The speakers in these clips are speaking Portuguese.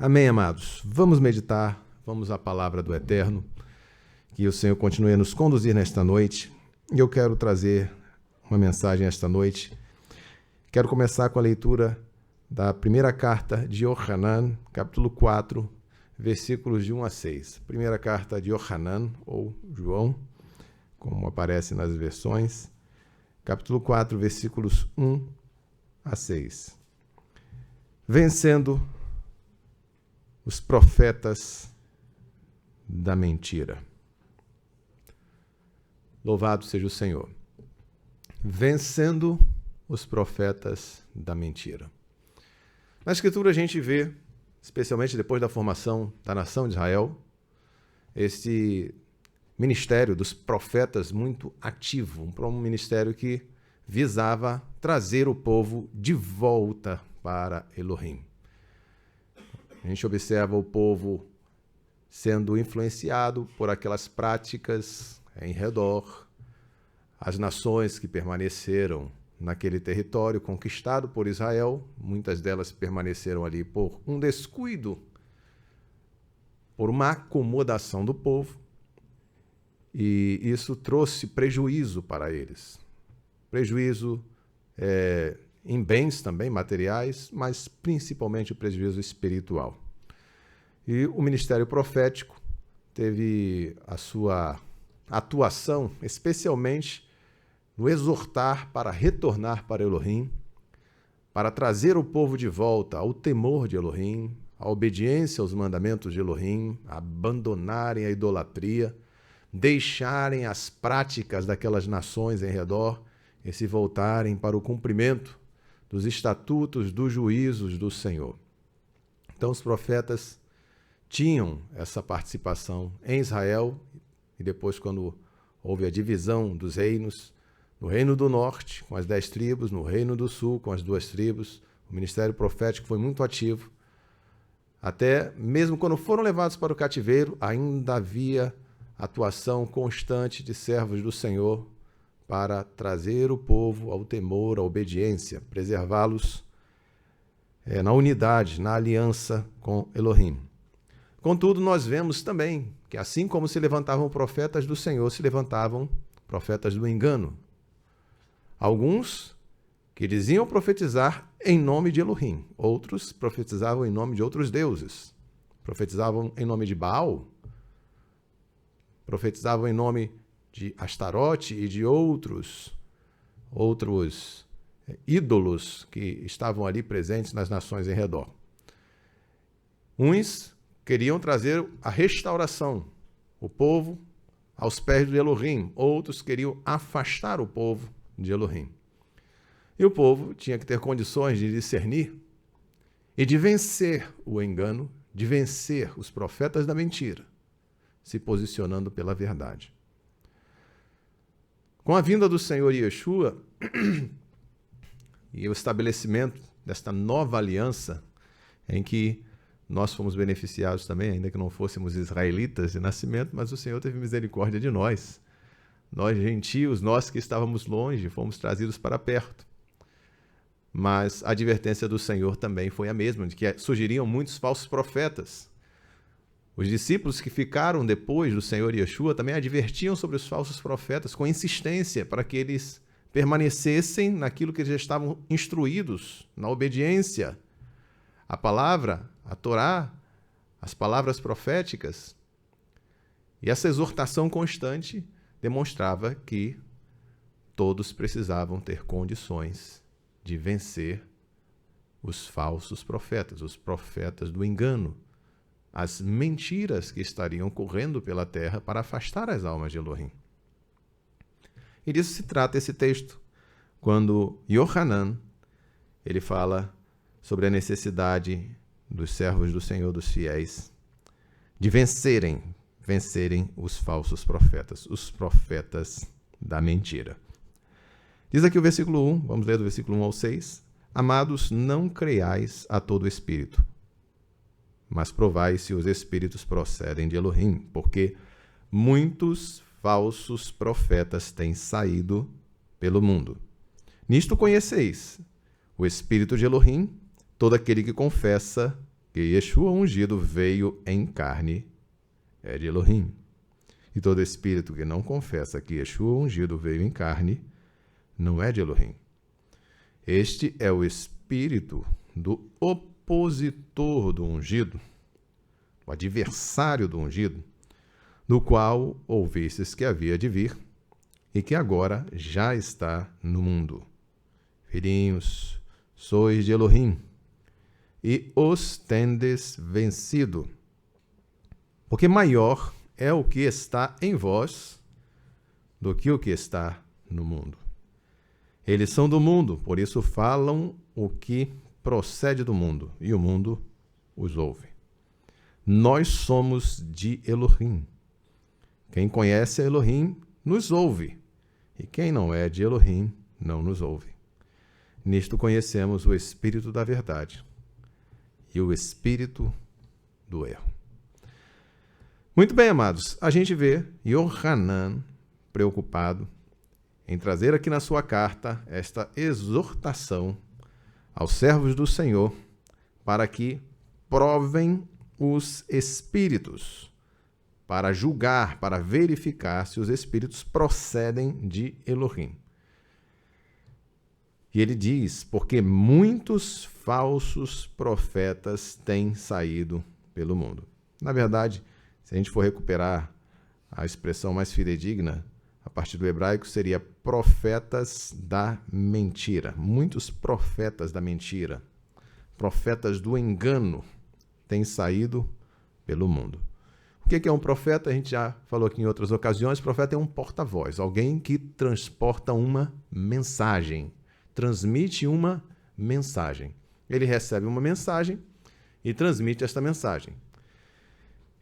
Amém, amados. Vamos meditar, vamos à palavra do Eterno, que o Senhor continue a nos conduzir nesta noite. E eu quero trazer uma mensagem esta noite. Quero começar com a leitura da primeira carta de Yohanan, capítulo 4, versículos de 1 a 6. Primeira carta de Yohanan, ou João, como aparece nas versões, capítulo 4, versículos 1 a 6. Vencendo os profetas da mentira. Louvado seja o Senhor. Vencendo os profetas da mentira. Na Escritura a gente vê, especialmente depois da formação da nação de Israel, esse ministério dos profetas muito ativo, um ministério que visava trazer o povo de volta para Elohim. A gente observa o povo sendo influenciado por aquelas práticas em redor, as nações que permaneceram naquele território conquistado por Israel, muitas delas permaneceram ali por um descuido, por uma acomodação do povo, e isso trouxe prejuízo para eles. Prejuízo em bens também, materiais, mas principalmente o prejuízo espiritual. E o ministério profético teve a sua atuação, especialmente no exortar para retornar para Elohim, para trazer o povo de volta ao temor de Elohim, à obediência aos mandamentos de Elohim, abandonarem a idolatria, deixarem as práticas daquelas nações em redor e se voltarem para o cumprimento dos estatutos, dos juízos do Senhor. Então os profetas tinham essa participação em Israel, e depois quando houve a divisão dos reinos, no reino do norte, com as 10 tribos, no reino do sul, com as 2 tribos, o ministério profético foi muito ativo. Até mesmo quando foram levados para o cativeiro, ainda havia atuação constante de servos do Senhor para trazer o povo ao temor, à obediência, preservá-los na unidade, na aliança com Elohim. Contudo, nós vemos também que assim como se levantavam profetas do Senhor, se levantavam profetas do engano. Alguns que diziam profetizar em nome de Elohim, outros profetizavam em nome de outros deuses, profetizavam em nome de Baal, profetizavam em nome de Astarote e de outros ídolos que estavam ali presentes nas nações em redor. Uns queriam trazer a restauração, o povo aos pés de Elohim, outros queriam afastar o povo de Elohim. E o povo tinha que ter condições de discernir e de vencer o engano, de vencer os profetas da mentira, se posicionando pela verdade. Com a vinda do Senhor Yeshua e o estabelecimento desta nova aliança, em que nós fomos beneficiados também, ainda que não fôssemos israelitas de nascimento, mas o Senhor teve misericórdia de nós. Nós gentios, nós que estávamos longe, fomos trazidos para perto. Mas a advertência do Senhor também foi a mesma, de que surgiriam muitos falsos profetas. Os discípulos que ficaram depois do Senhor Yeshua também advertiam sobre os falsos profetas com insistência para que eles permanecessem naquilo que eles já estavam instruídos, na obediência à palavra, à Torá, às palavras proféticas. E essa exortação constante demonstrava que todos precisavam ter condições de vencer os falsos profetas, os profetas do engano, as mentiras que estariam correndo pela terra para afastar as almas de Elohim. E disso se trata esse texto, quando Yohanan, ele fala sobre a necessidade dos servos do Senhor, dos fiéis, de vencerem os falsos profetas, os profetas da mentira. Diz aqui o versículo 1, vamos ler do versículo 1 ao 6. Amados, não creiais a todo espírito, mas provai se os espíritos procedem de Elohim, porque muitos falsos profetas têm saído pelo mundo. Nisto conheceis o Espírito de Elohim, todo aquele que confessa que Yeshua ungido veio em carne é de Elohim. E todo espírito que não confessa que Yeshua ungido veio em carne não é de Elohim. Este é o espírito do opositor do ungido, o adversário do ungido, do qual ouvistes que havia de vir e que agora já está no mundo. Filhinhos, sois de Elohim e os tendes vencido, porque maior é o que está em vós do que o que está no mundo. Eles são do mundo, por isso falam o que procede do mundo, e o mundo os ouve. Nós somos de Elohim. Quem conhece a Elohim nos ouve, e quem não é de Elohim não nos ouve. Nisto conhecemos o espírito da verdade e o espírito do erro. Muito bem, amados, a gente vê Yohanan preocupado em trazer aqui na sua carta esta exortação aos servos do Senhor para que provem os espíritos, para julgar, para verificar se os espíritos procedem de Elohim. E ele diz, porque muitos falsos profetas têm saído pelo mundo. Na verdade, se a gente for recuperar a expressão mais fidedigna, a partir do hebraico, seria profetas da mentira. Muitos profetas da mentira, profetas do engano, têm saído pelo mundo. O que é um profeta? A gente já falou aqui em outras ocasiões. Profeta é um porta-voz, alguém que transporta uma mensagem, transmite uma mensagem. Ele recebe uma mensagem e transmite esta mensagem.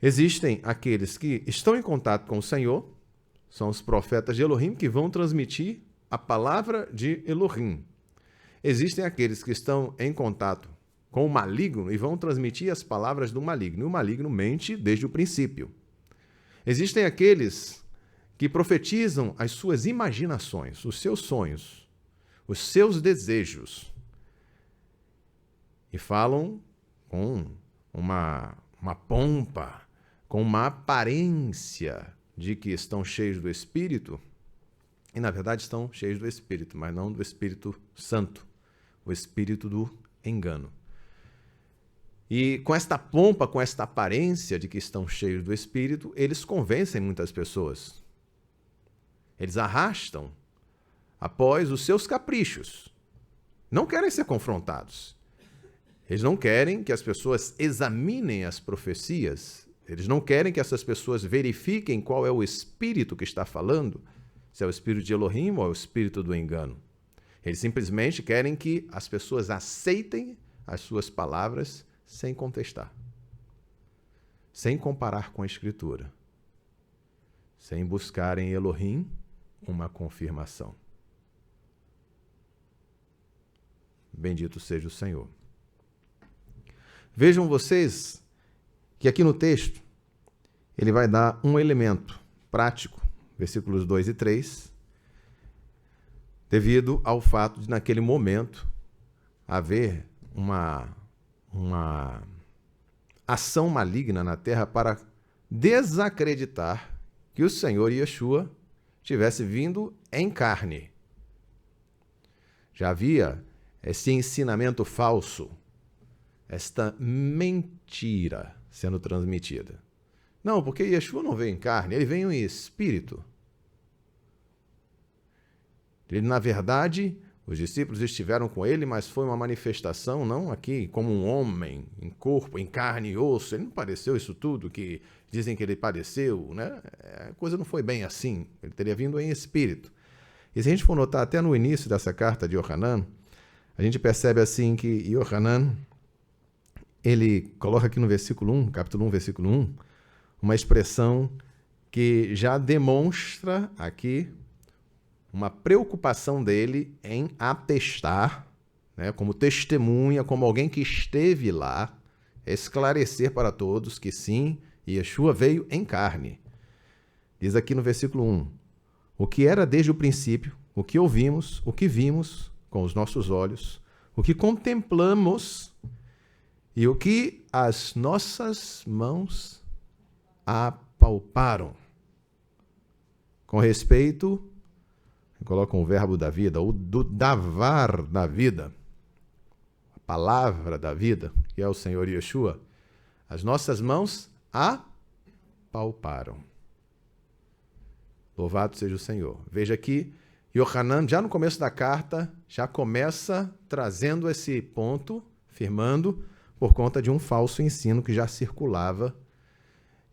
Existem aqueles que estão em contato com o Senhor, são os profetas de Elohim, que vão transmitir a palavra de Elohim. Existem aqueles que estão em contato com o maligno e vão transmitir as palavras do maligno. E o maligno mente desde o princípio. Existem aqueles que profetizam as suas imaginações, os seus sonhos, os seus desejos. E falam com uma pompa, com uma aparência de que estão cheios do Espírito, e na verdade estão cheios do Espírito, mas não do Espírito Santo, o Espírito do engano. E com esta pompa, com esta aparência de que estão cheios do Espírito, eles convencem muitas pessoas. Eles arrastam após os seus caprichos. Não querem ser confrontados. Eles não querem que as pessoas examinem as profecias. Eles não querem que essas pessoas verifiquem qual é o espírito que está falando, se é o espírito de Elohim ou é o espírito do engano. Eles simplesmente querem que as pessoas aceitem as suas palavras sem contestar, sem comparar com a Escritura, sem buscar em Elohim uma confirmação. Bendito seja o Senhor. Vejam vocês que aqui no texto ele vai dar um elemento prático, versículos 2 e 3, devido ao fato de, naquele momento, haver uma ação maligna na terra para desacreditar que o Senhor Yeshua tivesse vindo em carne. Já havia esse ensinamento falso, esta mentira sendo transmitida. Não, porque Yeshua não veio em carne, ele veio em espírito. Ele, na verdade, os discípulos estiveram com ele, mas foi uma manifestação, não aqui como um homem, em corpo, em carne e osso. Ele não pareceu isso tudo que dizem que ele pareceu, né? A coisa não foi bem assim. Ele teria vindo em espírito. E se a gente for notar até no início dessa carta de Yohanan, a gente percebe assim que Yohanan, ele coloca aqui no versículo 1, capítulo 1, versículo 1, uma expressão que já demonstra aqui uma preocupação dele em atestar, né, como testemunha, como alguém que esteve lá, esclarecer para todos que sim, Yeshua veio em carne. Diz aqui no versículo 1, o que era desde o princípio, o que ouvimos, o que vimos com os nossos olhos, o que contemplamos e o que as nossas mãos apalparam. Com respeito, coloca um verbo da vida, o do davar da vida, a palavra da vida, que é o Senhor Yeshua, as nossas mãos apalparam. Louvado seja o Senhor. Veja aqui, Yohanan, já no começo da carta, já começa trazendo esse ponto, firmando, por conta de um falso ensino que já circulava.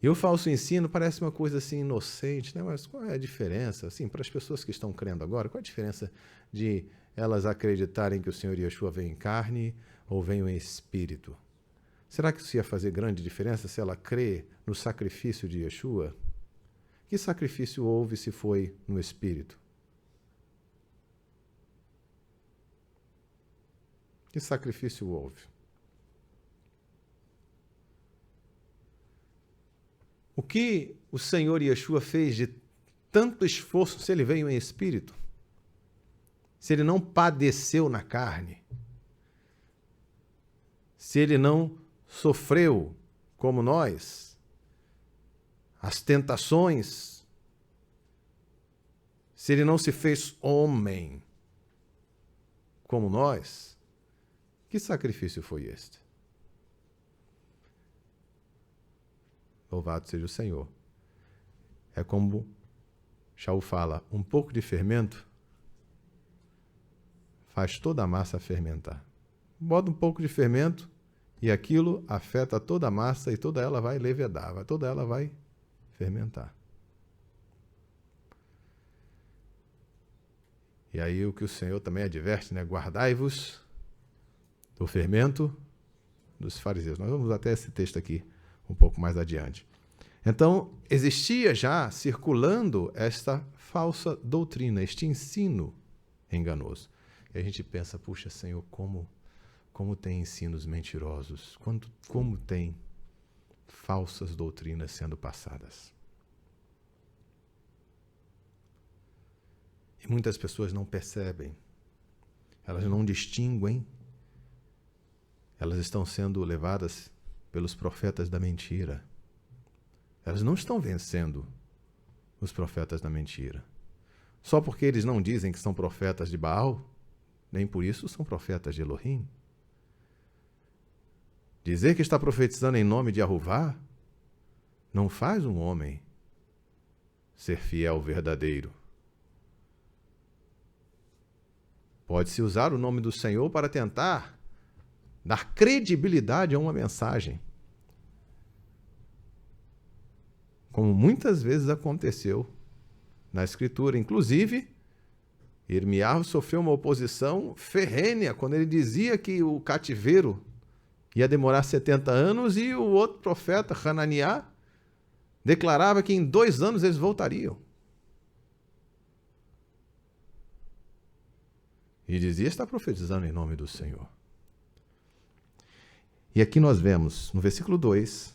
E o falso ensino parece uma coisa assim inocente, né? Mas qual é a diferença? Assim, para as pessoas que estão crendo agora, qual é a diferença de elas acreditarem que o Senhor Yeshua veio em carne ou veio em espírito? Será que isso ia fazer grande diferença se ela crê no sacrifício de Yeshua? Que sacrifício houve se foi no espírito? Que sacrifício houve? O que o Senhor Yeshua fez de tanto esforço se ele veio em espírito? Se ele não padeceu na carne? Se ele não sofreu como nós? As tentações? Se ele não se fez homem como nós? Que sacrifício foi este? Louvado seja o Senhor. É como Shaul fala, um pouco de fermento faz toda a massa fermentar. Bota um pouco de fermento e aquilo afeta toda a massa e toda ela vai levedar, toda ela vai fermentar. E aí o que o Senhor também adverte, né? Guardai-vos do fermento dos fariseus. Nós vamos até esse texto aqui um pouco mais adiante. Então, existia já circulando esta falsa doutrina, este ensino enganoso. E a gente pensa, puxa, Senhor, como tem ensinos mentirosos, como tem falsas doutrinas sendo passadas. E muitas pessoas não percebem, elas não distinguem, elas estão sendo levadas pelos profetas da mentira. Elas não estão vencendo os profetas da mentira. Só porque eles não dizem que são profetas de Baal, nem por isso são profetas de Elohim. Dizer que está profetizando em nome de Yahuvá não faz um homem ser fiel verdadeiro. Pode-se usar o nome do Senhor para tentar dar credibilidade a uma mensagem. Como muitas vezes aconteceu na Escritura. Inclusive, Irmiyahu sofreu uma oposição ferrenha quando ele dizia que o cativeiro ia demorar 70 anos e o outro profeta, Hananiah, declarava que em 2 anos eles voltariam. E dizia estar profetizando em nome do Senhor. E aqui nós vemos, no versículo 2,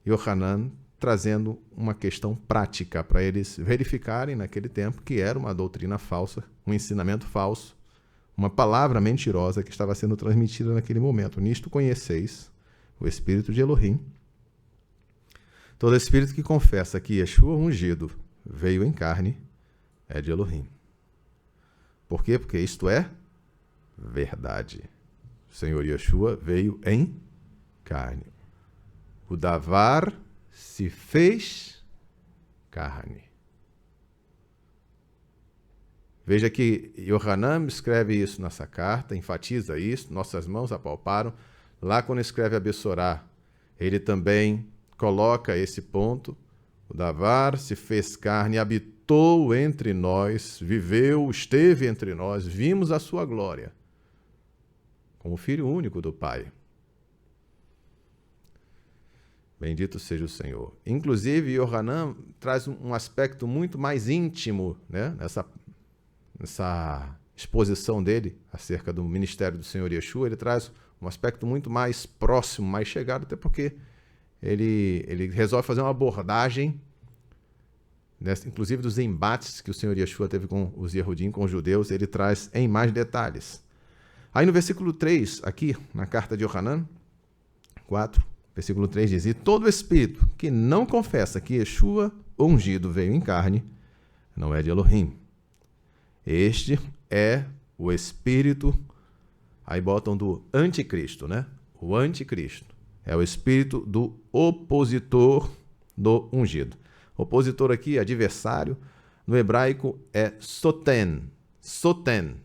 Yohanan trazendo uma questão prática para eles verificarem naquele tempo que era uma doutrina falsa, um ensinamento falso, uma palavra mentirosa que estava sendo transmitida naquele momento. Nisto conheceis o Espírito de Elohim. Todo espírito que confessa que Yeshua ungido veio em carne é de Elohim. Por quê? Porque isto é verdade. O Senhor Yeshua veio em carne. O Davar se fez carne. Veja que Yohanan escreve isso nessa carta, enfatiza isso, nossas mãos apalparam. Lá quando escreve a Bessorá, ele também coloca esse ponto. O Davar se fez carne, habitou entre nós, viveu, esteve entre nós, vimos a sua glória, como filho único do Pai. Bendito seja o Senhor. Inclusive, Yohanan traz um aspecto muito mais íntimo, né, nessa exposição dele acerca do ministério do Senhor Yeshua. Ele traz um aspecto muito mais próximo, mais chegado, até porque ele resolve fazer uma abordagem, né, inclusive dos embates que o Senhor Yeshua teve com os Yehudim, com os judeus. Ele traz em mais detalhes. Aí no versículo 3, aqui na carta de Yohanan, 4, versículo 3 diz: e todo espírito que não confessa que Yeshua, o ungido, veio em carne, não é de Elohim. Este é o espírito, aí botam do anticristo, né? O anticristo é o espírito do opositor do ungido. Opositor aqui, adversário, no hebraico é soten, soten,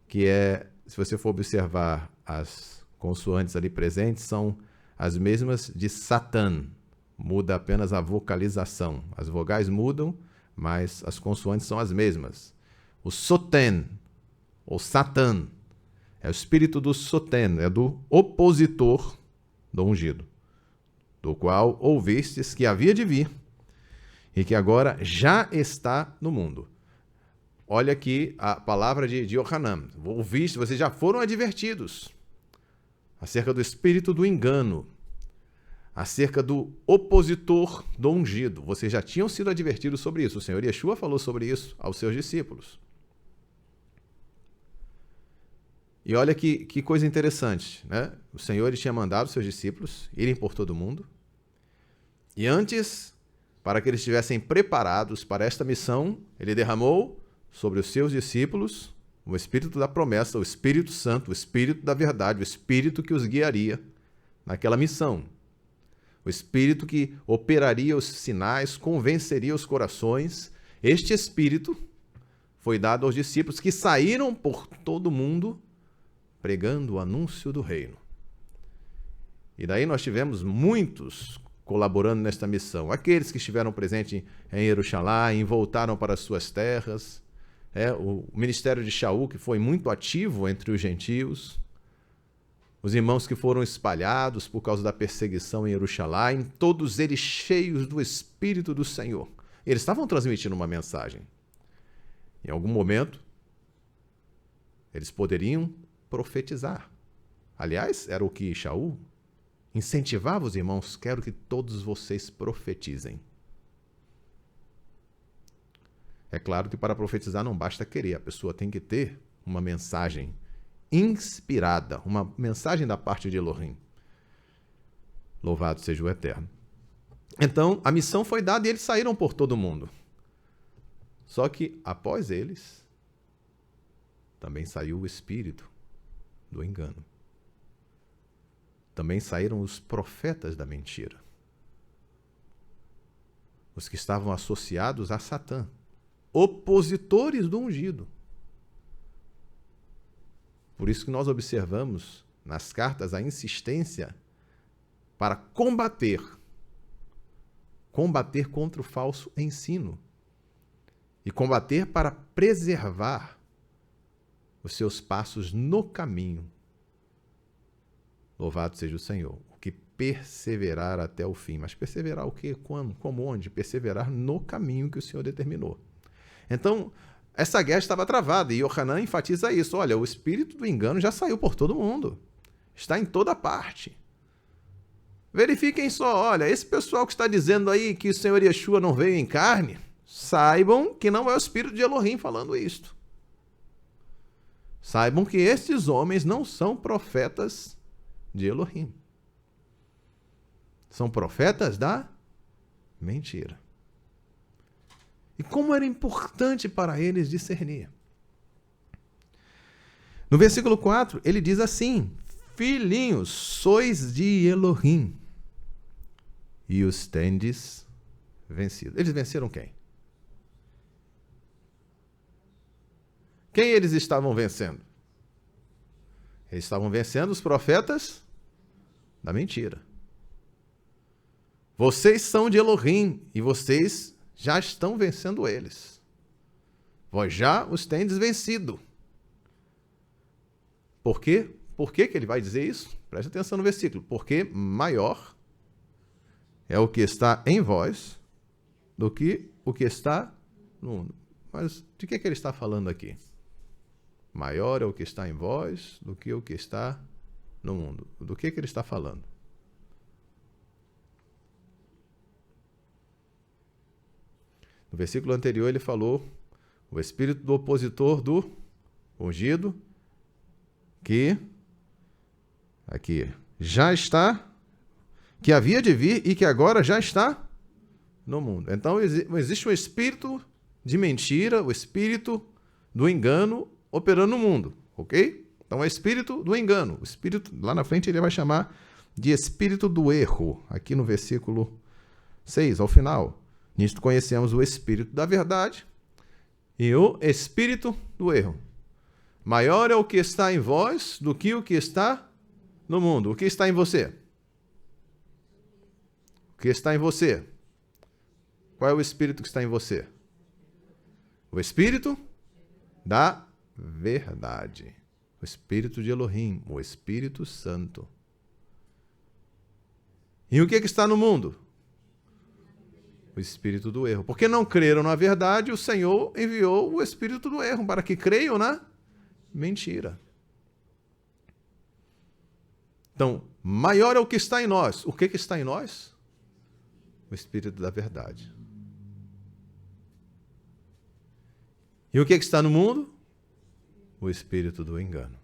que é, se você for observar as consoantes ali presentes, são as mesmas de Satã, muda apenas a vocalização. As vogais mudam, mas as consoantes são as mesmas. O soten, ou Satã, é o espírito do soten, é do opositor do ungido, do qual ouvistes que havia de vir e que agora já está no mundo. Olha aqui a palavra de Yohanan. Ouviste, vocês já foram advertidos acerca do espírito do engano, acerca do opositor do ungido. Vocês já tinham sido advertidos sobre isso. O Senhor Yeshua falou sobre isso aos seus discípulos. E olha que coisa interessante, né? O Senhor ele tinha mandado os seus discípulos irem por todo mundo. E antes, para que eles estivessem preparados para esta missão, ele derramou sobre os seus discípulos o Espírito da promessa, o Espírito Santo, o Espírito da verdade, o Espírito que os guiaria naquela missão. O Espírito que operaria os sinais, convenceria os corações. Este Espírito foi dado aos discípulos que saíram por todo mundo pregando o anúncio do reino. E daí nós tivemos muitos colaborando nesta missão. Aqueles que estiveram presentes em Jerusalém, voltaram para as suas terras. O ministério de Shaul, que foi muito ativo entre os gentios. Os irmãos que foram espalhados por causa da perseguição em Jerusalém, todos eles cheios do Espírito do Senhor. Eles estavam transmitindo uma mensagem. Em algum momento, eles poderiam profetizar. Aliás, era o que Shaul incentivava os irmãos: quero que todos vocês profetizem. É claro que para profetizar não basta querer, a pessoa tem que ter uma mensagem inspirada, uma mensagem da parte de Elohim. Louvado seja o Eterno. Então, a missão foi dada e eles saíram por todo mundo. Só que, após eles, também saiu o espírito do engano. Também saíram os profetas da mentira. Os que estavam associados a Satã, opositores do ungido. Por isso que nós observamos nas cartas a insistência para combater contra o falso ensino e combater para preservar os seus passos no caminho. Louvado seja o Senhor, o que perseverar até o fim. Mas perseverar o quê? Quando? Como? Onde? Perseverar no caminho que o Senhor determinou. Então, essa guerra estava travada e Yohanan enfatiza isso. Olha, o espírito do engano já saiu por todo mundo. Está em toda parte. Verifiquem só, olha, esse pessoal que está dizendo aí que o Senhor Yeshua não veio em carne, saibam que não é o espírito de Elohim falando isto. Saibam que estes homens não são profetas de Elohim. São profetas da mentira. E como era importante para eles discernir. No versículo 4, ele diz assim: filhinhos, sois de Elohim e os tendes vencido. Eles venceram quem? Quem eles estavam vencendo? Eles estavam vencendo os profetas da mentira. Vocês são de Elohim e vocês já estão vencendo eles. Vós já os tendes vencido. Por quê? Por que ele vai dizer isso? Preste atenção no versículo. Porque maior é o que está em vós do que o que está no mundo. Mas de que ele está falando aqui? Maior é o que está em vós do que o que está no mundo. Do que ele está falando? No versículo anterior ele falou o espírito do opositor do ungido, que aqui já está, que havia de vir e que agora já está no mundo. Então, existe um espírito de mentira, o espírito do engano operando no mundo, ok? Então, é o espírito do engano. O espírito, lá na frente, ele vai chamar de espírito do erro, aqui no versículo 6, ao final. Nisto conhecemos o espírito da verdade e o espírito do erro. Maior é o que está em vós do que o que está no mundo. O que está em você? O que está em você? Qual é o espírito que está em você? O espírito da verdade. O espírito de Elohim, o Espírito Santo. E o que está no mundo? O espírito do erro. Porque não creram na verdade, o Senhor enviou o espírito do erro para que creiam na mentira. Então, maior é o que está em nós. O que está em nós? O espírito da verdade. E o que está no mundo? O espírito do engano.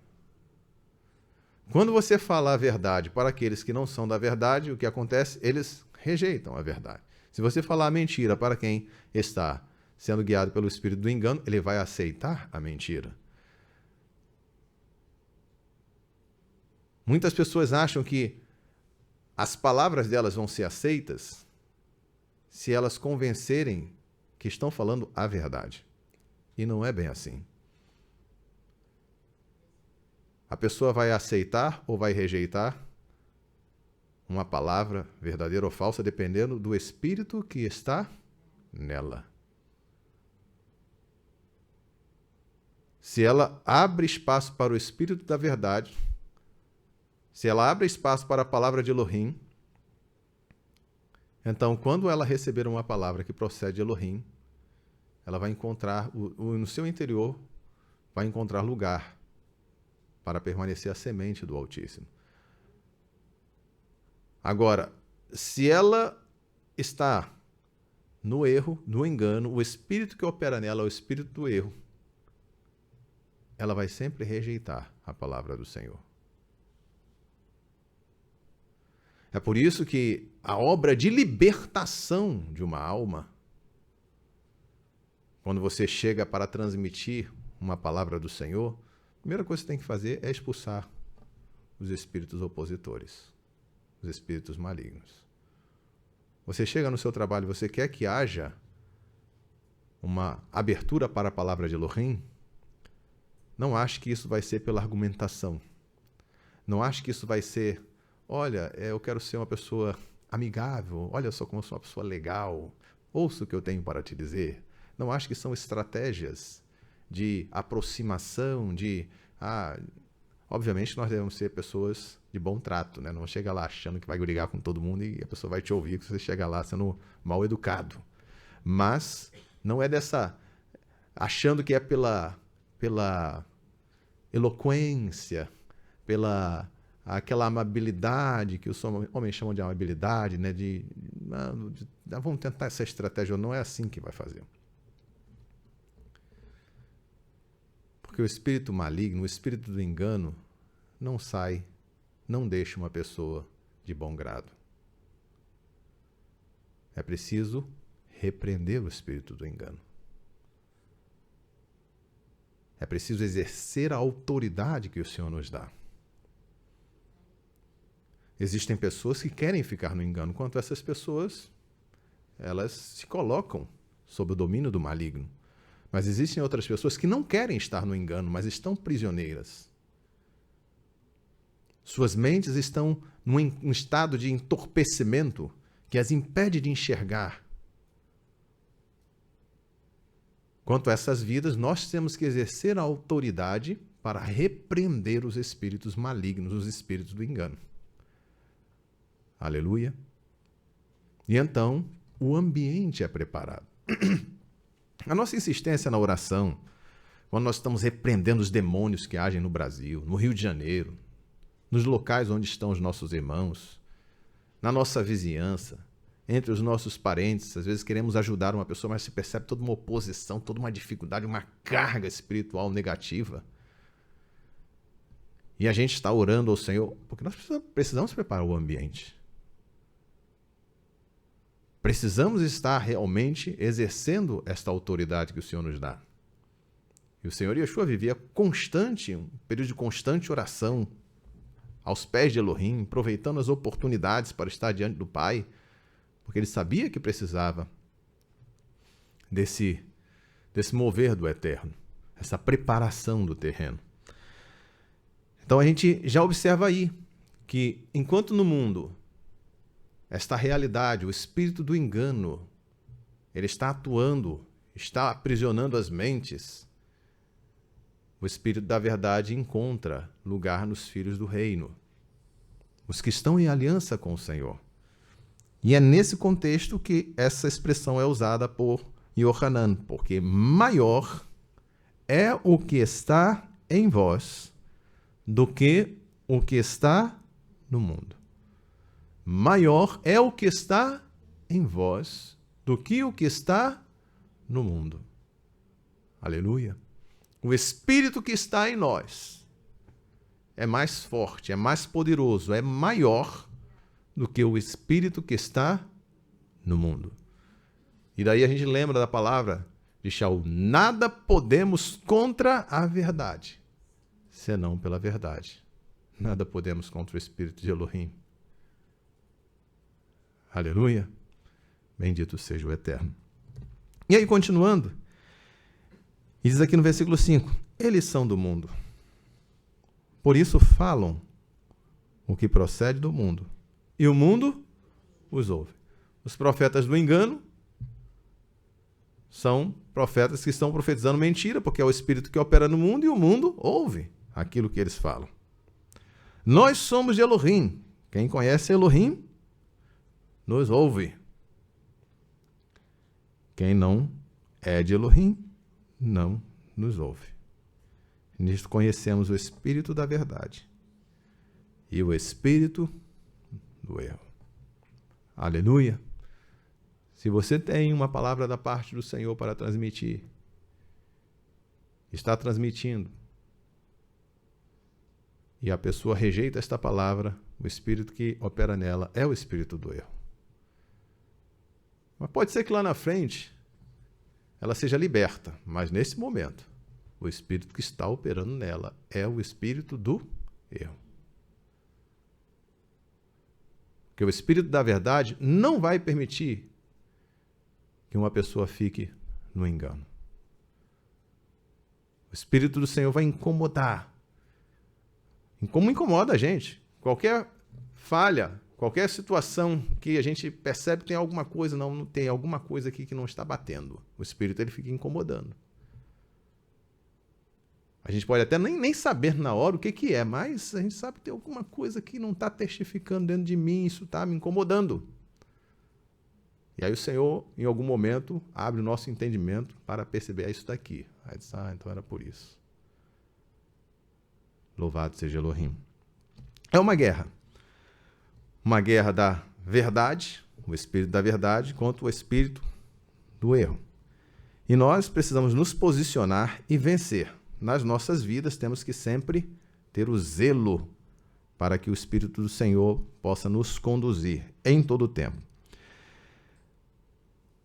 Quando você fala a verdade para aqueles que não são da verdade, o que acontece? Eles rejeitam a verdade. Se você falar a mentira para quem está sendo guiado pelo espírito do engano, ele vai aceitar a mentira. Muitas pessoas acham que as palavras delas vão ser aceitas se elas convencerem que estão falando a verdade. E não é bem assim. A pessoa vai aceitar ou vai rejeitar uma palavra verdadeira ou falsa, dependendo do espírito que está nela. Se ela abre espaço para o espírito da verdade, se ela abre espaço para a palavra de Elohim, então, quando ela receber uma palavra que procede de Elohim, ela vai encontrar, no seu interior, vai encontrar lugar para permanecer a semente do Altíssimo. Agora, se ela está no erro, no engano, o espírito que opera nela é o espírito do erro, ela vai sempre rejeitar a palavra do Senhor. É por isso que a obra de libertação de uma alma, quando você chega para transmitir uma palavra do Senhor, a primeira coisa que você tem que fazer é expulsar os espíritos opositores, os espíritos malignos. Você chega no seu trabalho, você quer que haja uma abertura para a palavra de Elohim, não ache que isso vai ser pela argumentação. Não ache que isso vai ser, olha, eu quero ser uma pessoa amigável, olha só como eu sou uma pessoa legal, ouça o que eu tenho para te dizer. Não ache que são estratégias de aproximação, obviamente nós devemos ser pessoas de bom trato, né? Não chega lá achando que vai brigar com todo mundo e a pessoa vai te ouvir, que você chega lá sendo mal educado. Mas não é achando que é pela eloquência, pela aquela amabilidade que os homens chamam de amabilidade, né? Vamos tentar essa estratégia, não é assim que vai fazer. Porque o espírito maligno, o espírito do engano, não deixa uma pessoa de bom grado. É preciso repreender o espírito do engano. É preciso exercer a autoridade que o Senhor nos dá. Existem pessoas que querem ficar no engano, enquanto essas pessoas, elas se colocam sob o domínio do maligno. Mas existem outras pessoas que não querem estar no engano, mas estão prisioneiras. Suas mentes estão num estado de entorpecimento que as impede de enxergar. Quanto a essas vidas, nós temos que exercer a autoridade para repreender os espíritos malignos, os espíritos do engano. Aleluia. E então, o ambiente é preparado. A nossa insistência na oração, quando nós estamos repreendendo os demônios que agem no Brasil, no Rio de Janeiro, nos locais onde estão os nossos irmãos, na nossa vizinhança, entre os nossos parentes, às vezes queremos ajudar uma pessoa, mas se percebe toda uma oposição, toda uma dificuldade, uma carga espiritual negativa. E a gente está orando ao Senhor, porque nós precisamos preparar o ambiente. Precisamos estar realmente exercendo esta autoridade que o Senhor nos dá. E o Senhor Yeshua vivia um período de constante oração, aos pés de Elohim, aproveitando as oportunidades para estar diante do Pai, porque ele sabia que precisava desse mover do Eterno, essa preparação do terreno. Então a gente já observa aí que, enquanto no mundo, esta realidade, o espírito do engano, ele está atuando, está aprisionando as mentes, o espírito da verdade encontra lugar nos filhos do reino, os que estão em aliança com o Senhor. E é nesse contexto que essa expressão é usada por Yohanan, porque maior é o que está em vós do que o que está no mundo. Maior é o que está em vós do que o que está no mundo. Aleluia. O Espírito que está em nós é mais forte, é mais poderoso, é maior do que o Espírito que está no mundo. E daí a gente lembra da palavra de Shaul: nada podemos contra a verdade, senão pela verdade. Nada podemos contra o Espírito de Elohim. Aleluia. Bendito seja o Eterno. E aí, continuando, diz aqui no versículo 5: eles são do mundo, por isso falam o que procede do mundo, e o mundo os ouve. Os profetas do engano são profetas que estão profetizando mentira, porque é o Espírito que opera no mundo, e o mundo ouve aquilo que eles falam. Nós somos de Elohim. Quem conhece Elohim nos ouve. Quem não é de Elohim não nos ouve. Nisto conhecemos o Espírito da verdade e o Espírito do erro. Aleluia. Se você tem uma palavra da parte do Senhor para transmitir, está transmitindo, e a pessoa rejeita esta palavra, o Espírito que opera nela é o Espírito do erro. Mas pode ser que lá na frente ela seja liberta, mas nesse momento o Espírito que está operando nela é o Espírito do erro. Porque o Espírito da verdade não vai permitir que uma pessoa fique no engano. O Espírito do Senhor vai incomodar. Como incomoda a gente. Qualquer falha, qualquer situação que a gente percebe que tem alguma coisa, não tem alguma coisa aqui que não está batendo. O Espírito ele fica incomodando. A gente pode até nem saber na hora o que é, mas a gente sabe que tem alguma coisa que não está testificando dentro de mim, isso está me incomodando. E aí o Senhor, em algum momento, abre o nosso entendimento para perceber isso daqui. Aí diz, então era por isso. Louvado seja Elohim. É uma guerra. Uma guerra da verdade, o espírito da verdade, contra o espírito do erro. E nós precisamos nos posicionar e vencer. Nas nossas vidas, temos que sempre ter o zelo para que o Espírito do Senhor possa nos conduzir em todo o tempo.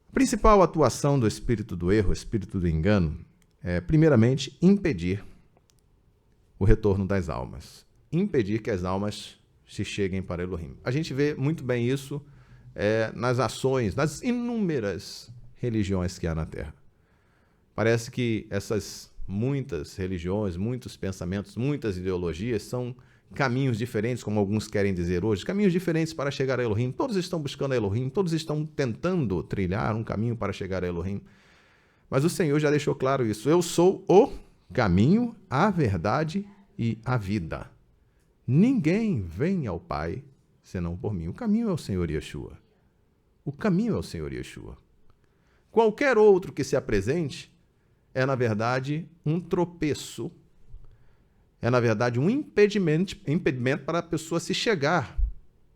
A principal atuação do espírito do erro, o espírito do engano, é, primeiramente, impedir o retorno das almas. Impedir que as almas se cheguem para Elohim. A gente vê muito bem isso nas ações, nas inúmeras religiões que há na Terra. Parece que essas muitas religiões, muitos pensamentos, muitas ideologias são caminhos diferentes, como alguns querem dizer hoje, caminhos diferentes para chegar a Elohim. Todos estão buscando a Elohim, todos estão tentando trilhar um caminho para chegar a Elohim. Mas o Senhor já deixou claro isso. Eu sou o caminho, a verdade e a vida. Ninguém vem ao Pai senão por mim. O caminho é o Senhor Yeshua. O caminho é o Senhor Yeshua. Qualquer outro que se apresente é, na verdade, um tropeço. É, na verdade, um impedimento para a pessoa se chegar,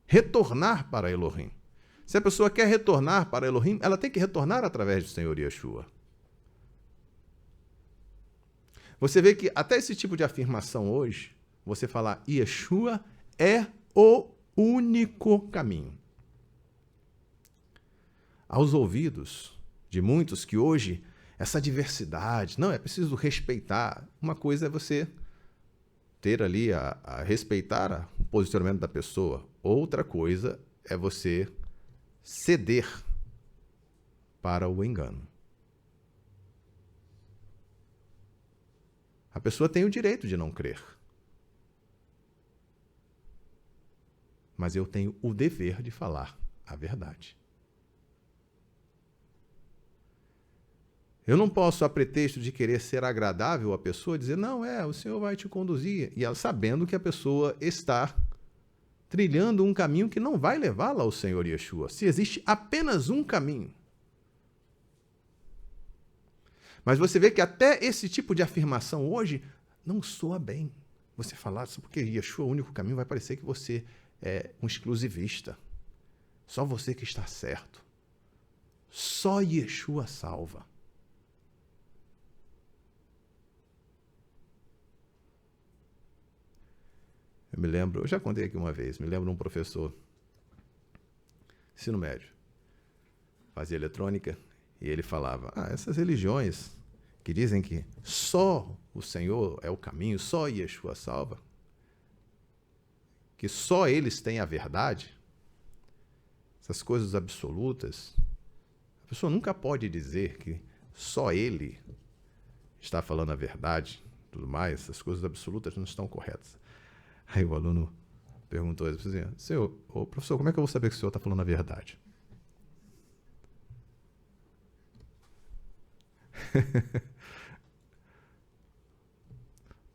retornar para Elohim. Se a pessoa quer retornar para Elohim, ela tem que retornar através do Senhor Yeshua. Você vê que até esse tipo de afirmação hoje, você falar Yeshua é o único caminho. Aos ouvidos de muitos que hoje, essa diversidade, não, é preciso respeitar. Uma coisa é você ter ali a respeitar o posicionamento da pessoa. Outra coisa é você ceder para o engano. A pessoa tem o direito de não crer. Mas eu tenho o dever de falar a verdade. Eu não posso, a pretexto de querer ser agradável à pessoa, dizer, não, o Senhor vai te conduzir. E ela sabendo que a pessoa está trilhando um caminho que não vai levá-la ao Senhor Yeshua. Se existe apenas um caminho. Mas você vê que até esse tipo de afirmação hoje não soa bem. Você falar, porque Yeshua é o único caminho, vai parecer que você é um exclusivista. Só você que está certo. Só Yeshua salva. Eu me lembro, eu já contei aqui uma vez, me lembro de um professor, ensino médio, fazia eletrônica, e ele falava, essas religiões que dizem que só o Senhor é o caminho, só Yeshua salva, que só eles têm a verdade, essas coisas absolutas, a pessoa nunca pode dizer que só ele está falando a verdade, tudo mais, essas coisas absolutas não estão corretas. Aí o aluno perguntou assim, professor, como é que eu vou saber que o senhor está falando a verdade?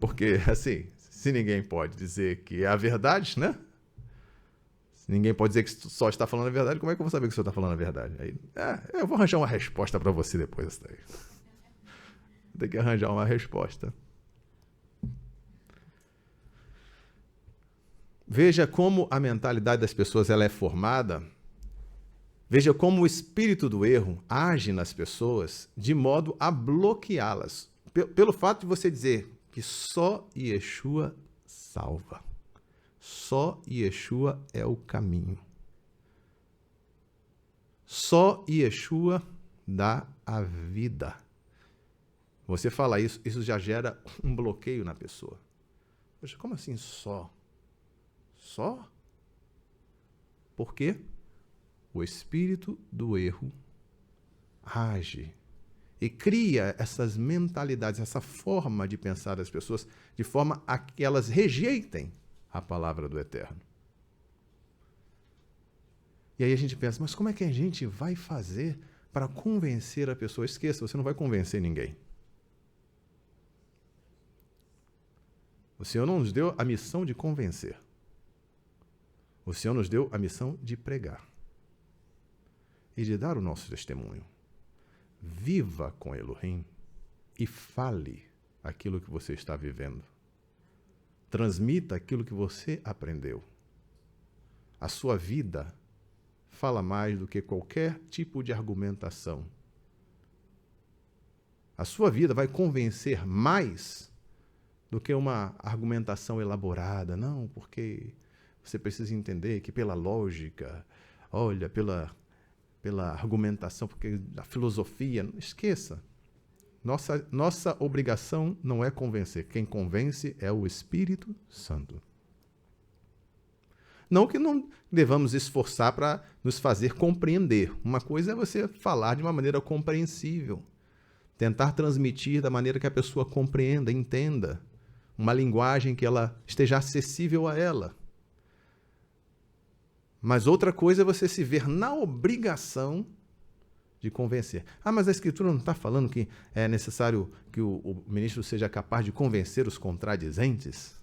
Porque, assim, se ninguém pode dizer que é a verdade, né? Se ninguém pode dizer que só está falando a verdade, como é que eu vou saber que o senhor está falando a verdade? Aí, eu vou arranjar uma resposta para você depois disso daí. Tem que arranjar uma resposta. Veja como a mentalidade das pessoas ela é formada. Veja como o espírito do erro age nas pessoas de modo a bloqueá-las. Pelo fato de você dizer que só Yeshua salva. Só Yeshua é o caminho. Só Yeshua dá a vida. Você fala isso, isso já gera um bloqueio na pessoa. Poxa, como assim só? Só? Por quê? O espírito do erro age e cria essas mentalidades, essa forma de pensar das pessoas, de forma a que elas rejeitem a palavra do Eterno. E aí a gente pensa, mas como é que a gente vai fazer para convencer a pessoa? Esqueça, você não vai convencer ninguém. O Senhor não nos deu a missão de convencer. O Senhor nos deu a missão de pregar e de dar o nosso testemunho. Viva com Elohim e fale aquilo que você está vivendo. Transmita aquilo que você aprendeu. A sua vida fala mais do que qualquer tipo de argumentação. A sua vida vai convencer mais do que uma argumentação elaborada. Não, porque você precisa entender que pela lógica, olha, pela argumentação, porque a filosofia, não esqueça. Nossa obrigação não é convencer. Quem convence é o Espírito Santo. Não que não devamos esforçar para nos fazer compreender. Uma coisa é você falar de uma maneira compreensível. Tentar transmitir da maneira que a pessoa compreenda, entenda. Uma linguagem que ela esteja acessível a ela. Mas outra coisa é você se ver na obrigação de convencer. Mas a Escritura não está falando que é necessário que o ministro seja capaz de convencer os contradizentes?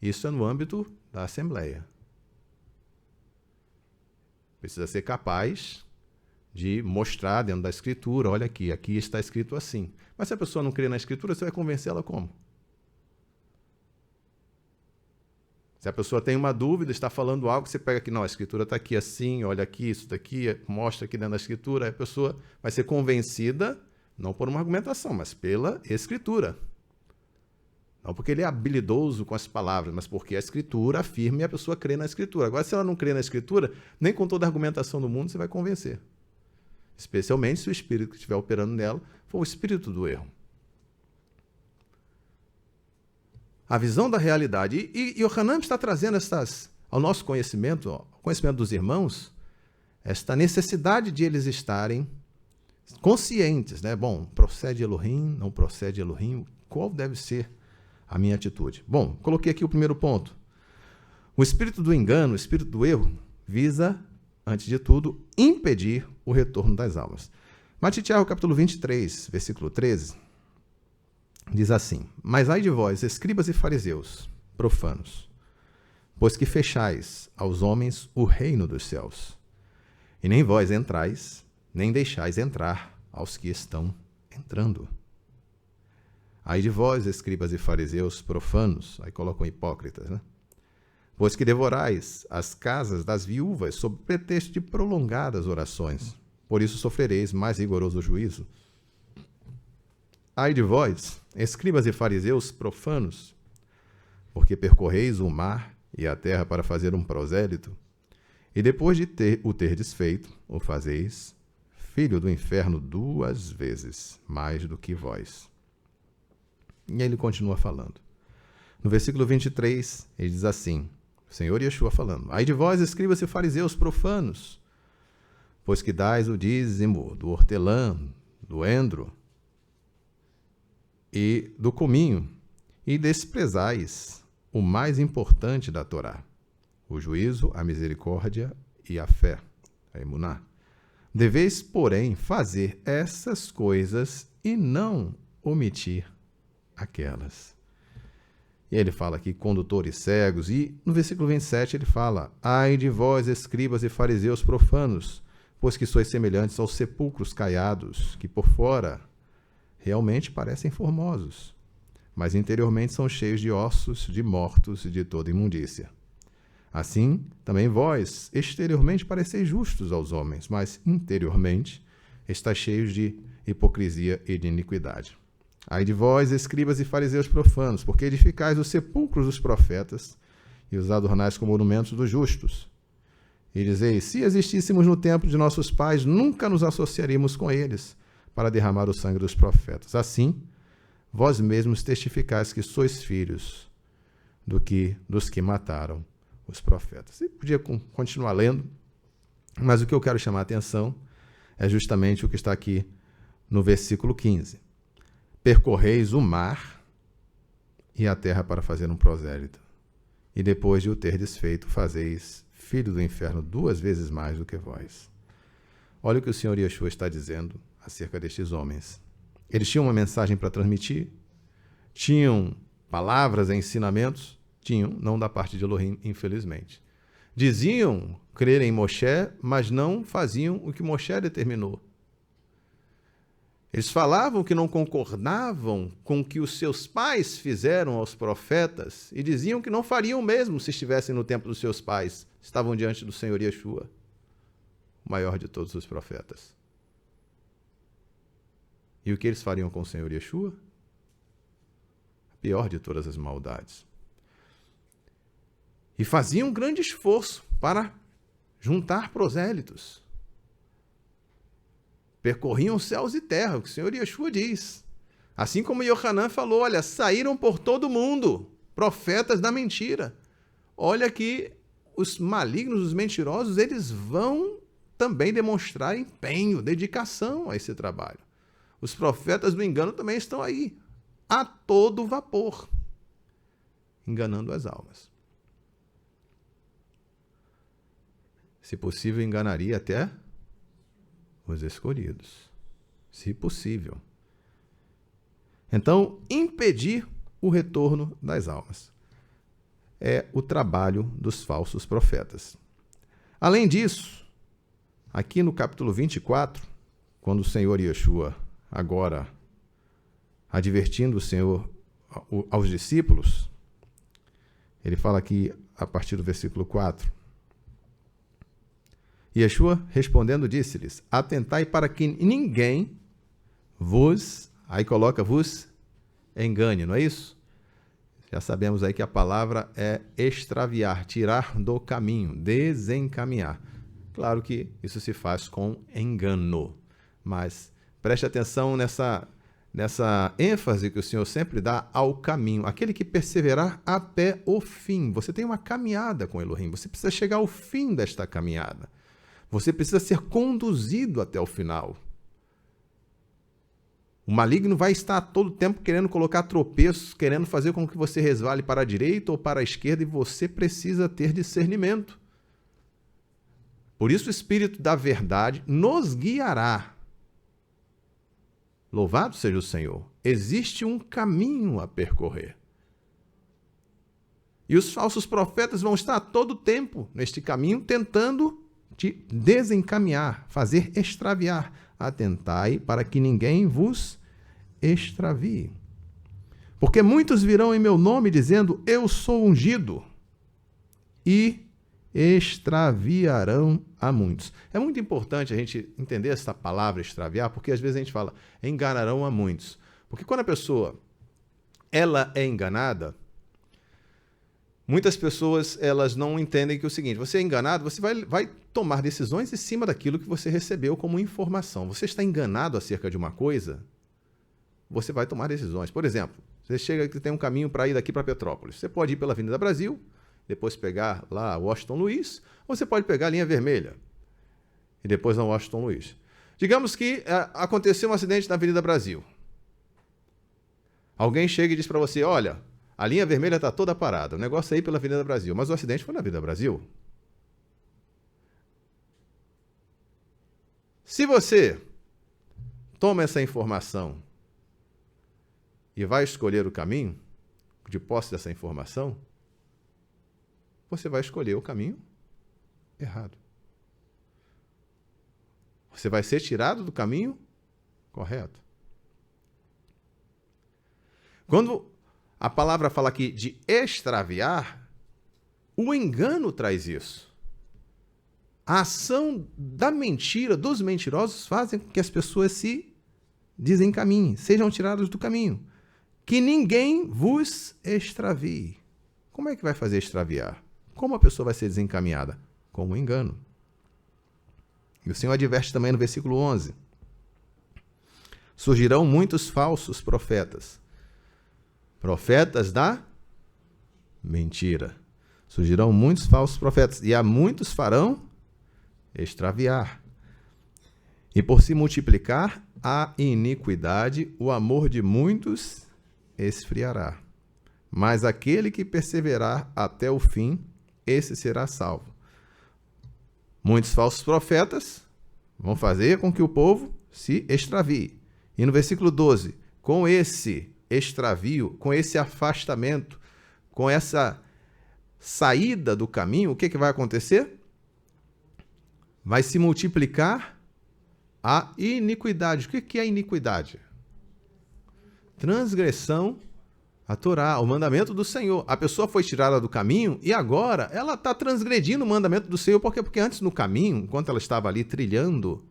Isso é no âmbito da Assembleia. Precisa ser capaz de mostrar dentro da Escritura, olha aqui está escrito assim. Mas se a pessoa não crê na Escritura, você vai convencê-la como? Se a pessoa tem uma dúvida, está falando algo, você pega aqui, não, a Escritura está aqui assim, olha aqui, isso daqui, mostra aqui dentro da Escritura, a pessoa vai ser convencida, não por uma argumentação, mas pela Escritura. Não porque ele é habilidoso com as palavras, mas porque a Escritura afirma e a pessoa crê na Escritura. Agora, se ela não crê na Escritura, nem com toda a argumentação do mundo você vai convencer. Especialmente se o espírito que estiver operando nela for o espírito do erro. A visão da realidade. E o Hanan está trazendo ao nosso conhecimento, ao conhecimento dos irmãos, esta necessidade de eles estarem conscientes, né? Bom, procede Elohim, não procede Elohim, qual deve ser a minha atitude? Bom, coloquei aqui o primeiro ponto. O espírito do engano, o espírito do erro, visa, antes de tudo, impedir o retorno das almas. Matitiahu, capítulo 23, versículo 13, diz assim: Mas ai de vós, escribas e fariseus, profanos, pois que fechais aos homens o reino dos céus, e nem vós entrais, nem deixais entrar aos que estão entrando. Ai de vós, escribas e fariseus, profanos, aí colocam hipócritas, né? Pois que devorais as casas das viúvas sob pretexto de prolongadas orações, por isso sofrereis mais rigoroso juízo. Ai de vós, escribas e fariseus, profanos, porque percorreis o mar e a terra para fazer um prosélito, e depois de o terdes feito, o fazeis filho do inferno 2 vezes mais do que vós. E aí ele continua falando. No versículo 23, ele diz assim, o Senhor Yeshua falando: Ai de vós, escribas e fariseus profanos, pois que dais o dízimo do hortelã, do endro e do cominho, e desprezais o mais importante da Torá, o juízo, a misericórdia e a fé, a emuná. Deveis, porém, fazer essas coisas e não omitir aquelas. E ele fala aqui, condutores cegos, e no versículo 27 ele fala: Ai de vós, escribas e fariseus profanos, pois que sois semelhantes aos sepulcros caiados, que por fora realmente parecem formosos, mas interiormente são cheios de ossos, de mortos e de toda imundícia. Assim, também vós, exteriormente pareceis justos aos homens, mas interiormente estáis cheios de hipocrisia e de iniquidade. Ai de vós, escribas e fariseus profanos, porque edificais os sepulcros dos profetas e os adornais com monumentos dos justos. E dizeis: se existíssemos no tempo de nossos pais, nunca nos associaríamos com eles para derramar o sangue dos profetas. Assim, vós mesmos testificais que sois filhos dos que mataram os profetas. E podia continuar lendo, mas o que eu quero chamar a atenção é justamente o que está aqui no versículo 15. Percorreis o mar e a terra para fazer um prosélito, e depois de o ter desfeito, fazeis filho do inferno 2 vezes mais do que vós. Olha o que o Senhor Yeshua está dizendo acerca destes homens. Eles tinham uma mensagem para transmitir, tinham palavras e ensinamentos, tinham, não da parte de Elohim, infelizmente. Diziam crer em Moshe, mas não faziam o que Moshe determinou. Eles falavam que não concordavam com o que os seus pais fizeram aos profetas e diziam que não fariam o mesmo se estivessem no tempo dos seus pais, estavam diante do Senhor Yeshua, o maior de todos os profetas. E o que eles fariam com o Senhor Yeshua? A pior de todas as maldades. E faziam um grande esforço para juntar prosélitos. Percorriam céus e terra, o que o Senhor Yeshua diz. Assim como Yohanan falou, olha, saíram por todo mundo, profetas da mentira. Olha que os malignos, os mentirosos, eles vão também demonstrar empenho, dedicação a esse trabalho. Os profetas do engano também estão aí, a todo vapor, enganando as almas. Se possível, enganaria até os escolhidos, se possível. Então, impedir o retorno das almas é o trabalho dos falsos profetas. Além disso, aqui no capítulo 24, quando o Senhor Yeshua, agora advertindo o Senhor aos discípulos, ele fala aqui a partir do versículo 4, Yeshua, respondendo, disse-lhes: atentai para que ninguém vos, aí coloca vos, engane, não é isso? Já sabemos aí que a palavra é extraviar, tirar do caminho, desencaminhar. Claro que isso se faz com engano, mas preste atenção nessa ênfase que o Senhor sempre dá ao caminho. Aquele que perseverar até o fim. Você tem uma caminhada com Elohim, você precisa chegar ao fim desta caminhada. Você precisa ser conduzido até o final. O maligno vai estar a todo tempo querendo colocar tropeços, querendo fazer com que você resvale para a direita ou para a esquerda, e você precisa ter discernimento. Por isso o Espírito da verdade nos guiará. Louvado seja o Senhor. Existe um caminho a percorrer. E os falsos profetas vão estar a todo tempo neste caminho tentando te desencaminhar, fazer extraviar. Atentai para que ninguém vos extravie. Porque muitos virão em meu nome dizendo, eu sou ungido, e extraviarão a muitos. É muito importante a gente entender essa palavra extraviar, porque às vezes a gente fala, enganarão a muitos. Porque quando a pessoa ela é enganada, muitas pessoas elas não entendem que é o seguinte, você é enganado, você vai tomar decisões em cima daquilo que você recebeu como informação. Você está enganado acerca de uma coisa, você vai tomar decisões. Por exemplo, você chega que tem um caminho para ir daqui para Petrópolis. Você pode ir pela Avenida Brasil, depois pegar lá Washington Luiz, ou você pode pegar a linha vermelha e depois na Washington Luiz. Digamos que aconteceu um acidente na Avenida Brasil. Alguém chega e diz para você, olha, a linha vermelha está toda parada, o negócio é ir pela Avenida Brasil, mas o acidente foi na Avenida Brasil. Se você toma essa informação e vai escolher o caminho, de posse dessa informação, você vai escolher o caminho errado. Você vai ser tirado do caminho correto. Quando a palavra fala aqui de extraviar, o engano traz isso. A ação da mentira, dos mentirosos, fazem com que as pessoas se desencaminhem, sejam tiradas do caminho. Que ninguém vos extravie. Como é que vai fazer extraviar? Como a pessoa vai ser desencaminhada? Com o engano. E o Senhor adverte também no versículo 11. Surgirão muitos falsos profetas. Profetas da mentira. Surgirão muitos falsos profetas. E a muitos farão extraviar. E por se multiplicar a iniquidade, o amor de muitos esfriará. Mas aquele que perseverar até o fim, esse será salvo. Muitos falsos profetas vão fazer com que o povo se extravie. E no versículo 12, com esse extravio, com esse afastamento, com essa saída do caminho, o que vai acontecer? Vai se multiplicar a iniquidade. O que é iniquidade? Transgressão à Torá, o mandamento do Senhor. A pessoa foi tirada do caminho e agora ela está transgredindo o mandamento do Senhor. Por quê? Porque antes no caminho, enquanto ela estava ali trilhando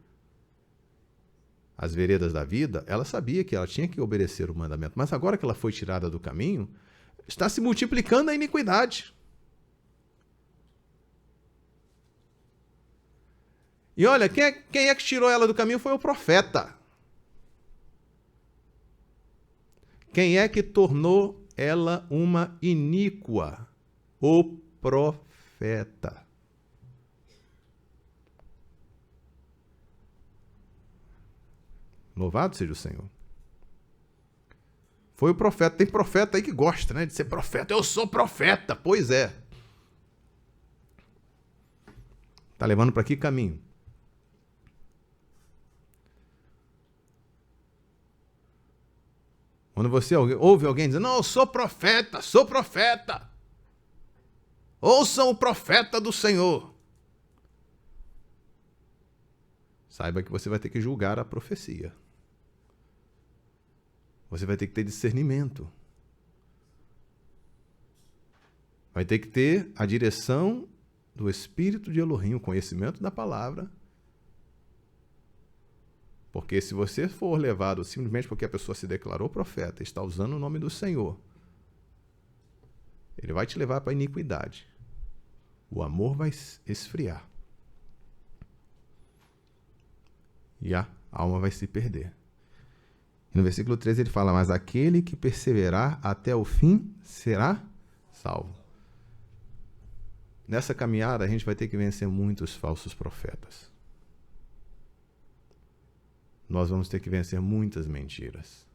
as veredas da vida, ela sabia que ela tinha que obedecer o mandamento. Mas agora que ela foi tirada do caminho, está se multiplicando a iniquidade. E olha, quem é que tirou ela do caminho foi o profeta. Quem é que tornou ela uma iníqua? O profeta. Louvado seja o Senhor. Foi o profeta. Tem profeta aí que gosta, né, de ser profeta. Eu sou profeta. Pois é. Está levando para que caminho? Quando você ouve alguém dizendo, não, eu sou profeta, sou profeta. Ouçam o profeta do Senhor. Saiba que você vai ter que julgar a profecia. Você vai ter que ter discernimento. Vai ter que ter a direção do Espírito de Elohim, o conhecimento da palavra. Porque se você for levado simplesmente porque a pessoa se declarou profeta, está usando o nome do Senhor, ele vai te levar para a iniquidade. O amor vai esfriar. E a alma vai se perder. E no versículo 13 ele fala, mas aquele que perseverar até o fim será salvo. Nessa caminhada a gente vai ter que vencer muitos falsos profetas. Nós vamos ter que vencer muitas mentiras.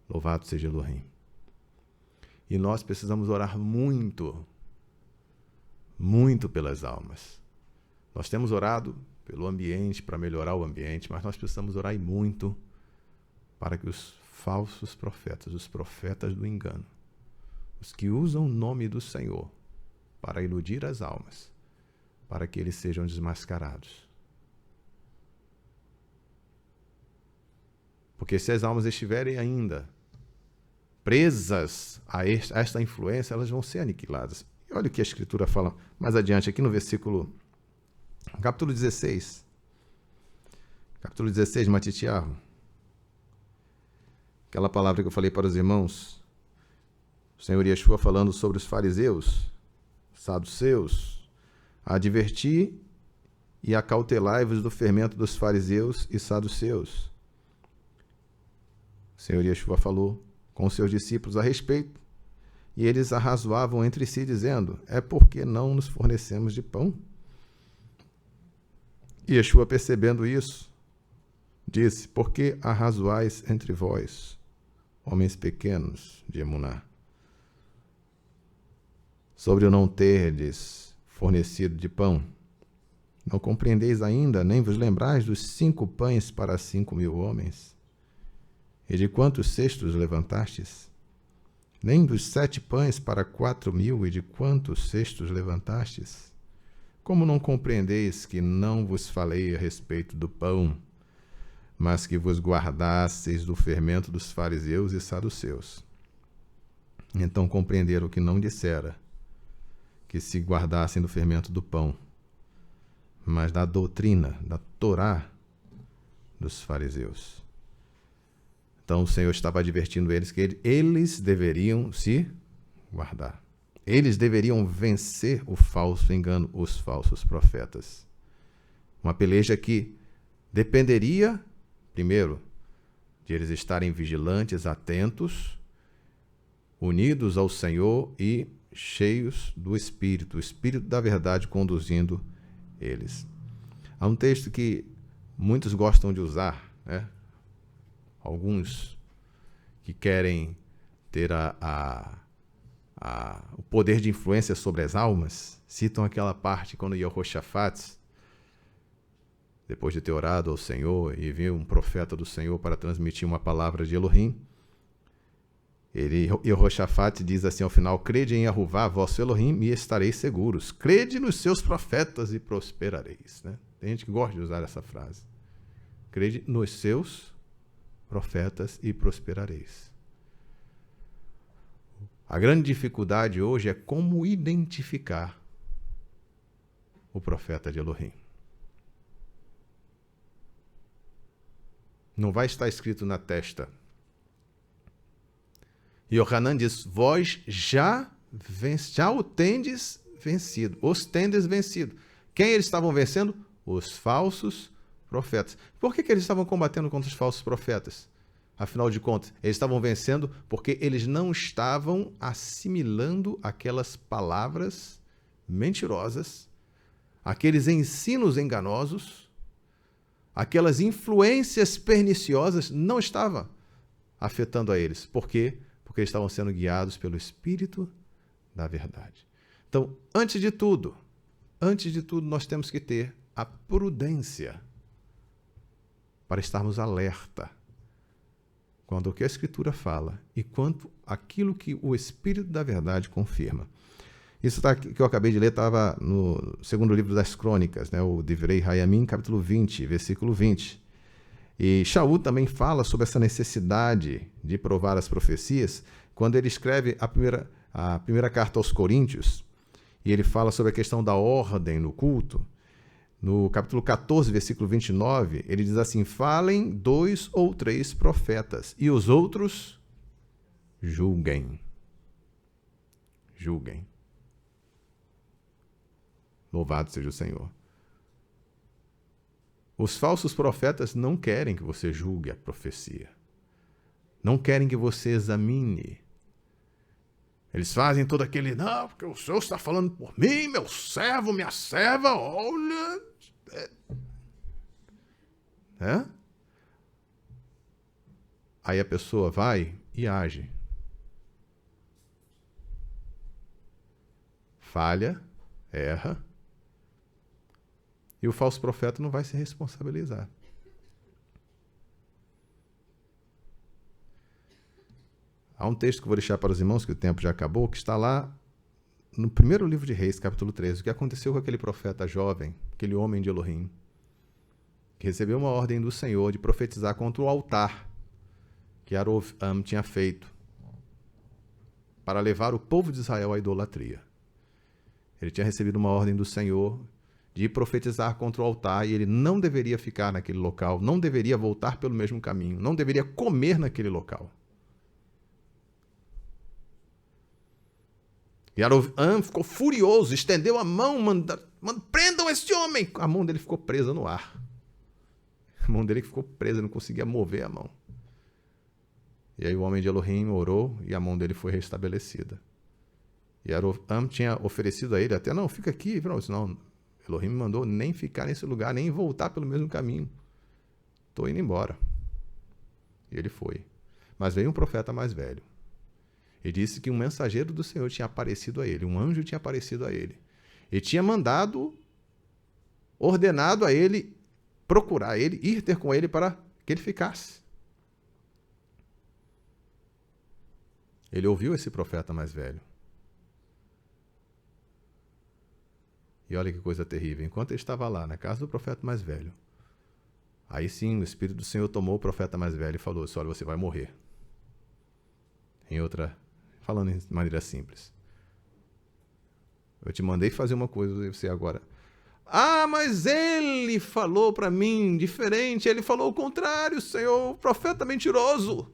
Louvado seja Elohim. E nós precisamos orar muito, muito pelas almas. Nós temos orado pelo ambiente, para melhorar o ambiente, mas nós precisamos orar muito para que os falsos profetas, os profetas do engano, os que usam o nome do Senhor para iludir as almas, para que eles sejam desmascarados. Porque se as almas estiverem ainda presas a esta influência, elas vão ser aniquiladas. E olha o que a Escritura fala mais adiante, aqui no capítulo 16. Capítulo 16 de Matitiahu. Aquela palavra que eu falei para os irmãos, o Senhor Yeshua falando sobre os fariseus, saduceus, adverti e acautelai-vos do fermento dos fariseus e saduceus. O Senhor Yeshua falou com os seus discípulos a respeito, e eles arrazoavam entre si, dizendo, é porque não nos fornecemos de pão? E Yeshua, percebendo isso, disse, por que arrazoais entre vós, homens pequenos de Emuná, sobre o não terdes fornecido de pão? Não compreendeis ainda, nem vos lembrais dos 5 pães para 5.000 homens? E de quantos cestos levantastes? Nem dos 7 pães para 4.000, e de quantos cestos levantastes? Como não compreendeis que não vos falei a respeito do pão, mas que vos guardasseis do fermento dos fariseus e saduceus? Então compreenderam que não dissera que se guardassem do fermento do pão, mas da doutrina, da Torá dos fariseus. Então o Senhor estava advertindo eles que eles deveriam se guardar. Eles deveriam vencer o falso engano, os falsos profetas. Uma peleja que dependeria, primeiro, de eles estarem vigilantes, atentos, unidos ao Senhor e cheios do Espírito, o Espírito da verdade conduzindo eles. Há um texto que muitos gostam de usar, né? Alguns que querem ter o poder de influência sobre as almas, citam aquela parte quando Yehoshafat, depois de ter orado ao Senhor e viu um profeta do Senhor para transmitir uma palavra de Elohim, Yehoshafat diz assim ao final, crede em Yahuvá, vosso Elohim, e estareis seguros. Crede nos seus profetas e prosperareis. Né? Tem gente que gosta de usar essa frase. Crede nos seus profetas e prosperareis. A grande dificuldade hoje é como identificar o profeta de Elohim. Não vai estar escrito na testa. Yohanan diz, vós já o tendes vencido. Os tendes vencido. Quem eles estavam vencendo? Os falsos profetas. Por que eles estavam combatendo contra os falsos profetas? Afinal de contas, eles estavam vencendo porque eles não estavam assimilando aquelas palavras mentirosas, aqueles ensinos enganosos, aquelas influências perniciosas, não estavam afetando a eles. Por quê? Porque eles estavam sendo guiados pelo Espírito da verdade. Então, antes de tudo, nós temos que ter a prudência para estarmos alerta quanto ao que a Escritura fala e quanto aquilo que o Espírito da verdade confirma. Isso que eu acabei de ler estava no segundo livro das Crônicas, né, o Divrei Hayamim, capítulo 20, versículo 20. E Shaul também fala sobre essa necessidade de provar as profecias quando ele escreve a primeira carta aos Coríntios, e ele fala sobre a questão da ordem no culto. No capítulo 14, versículo 29, ele diz assim, falem 2 ou 3 profetas, e os outros julguem. Julguem. Louvado seja o Senhor. Os falsos profetas não querem que você julgue a profecia. Não querem que você examine. Eles fazem todo aquele, não, porque o Senhor está falando por mim, meu servo, minha serva, olha. Aí a pessoa vai e age. Falha, erra. E o falso profeta não vai se responsabilizar. Há um texto que eu vou deixar para os irmãos, que o tempo já acabou, que está lá no primeiro livro de Reis, capítulo 13. O que aconteceu com aquele profeta jovem, aquele homem de Elohim, que recebeu uma ordem do Senhor de profetizar contra o altar que Yarovam tinha feito para levar o povo de Israel à idolatria. Ele tinha recebido uma ordem do Senhor de profetizar contra o altar e ele não deveria ficar naquele local, não deveria voltar pelo mesmo caminho, não deveria comer naquele local. Yarovam ficou furioso, estendeu a mão, prendam esse homem! A mão dele ficou presa no ar. A mão dele ficou presa, não conseguia mover a mão. E aí o homem de Elohim orou e a mão dele foi restabelecida. E Yarovam tinha oferecido a ele até, não, fica aqui. Não, Elohim me mandou nem ficar nesse lugar, nem voltar pelo mesmo caminho. Estou indo embora. E ele foi. Mas veio um profeta mais velho. E disse que um mensageiro do Senhor tinha aparecido a ele, um anjo tinha aparecido a ele. E tinha ordenado a ele, procurar ele, ir ter com ele para que ele ficasse. Ele ouviu esse profeta mais velho. E olha que coisa terrível. Enquanto ele estava lá, na casa do profeta mais velho, aí sim o Espírito do Senhor tomou o profeta mais velho e falou assim, olha, você vai morrer. Falando de maneira simples. Eu te mandei fazer uma coisa e você agora... Ah, mas ele falou para mim diferente, ele falou o contrário, Senhor, o profeta mentiroso.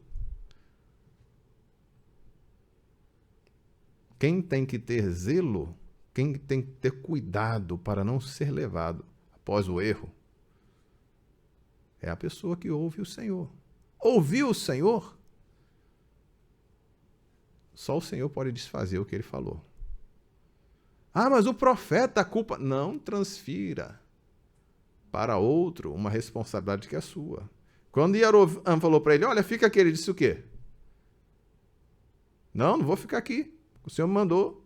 Quem tem que ter zelo, quem tem que ter cuidado para não ser levado após o erro, é a pessoa que ouve o Senhor. Ouviu o Senhor? Só o Senhor pode desfazer o que ele falou. Ah, mas o profeta, a culpa... Não transfira para outro uma responsabilidade que é sua. Quando Yarovam falou para ele, olha, fica aqui, ele disse o quê? Não vou ficar aqui. O Senhor me mandou.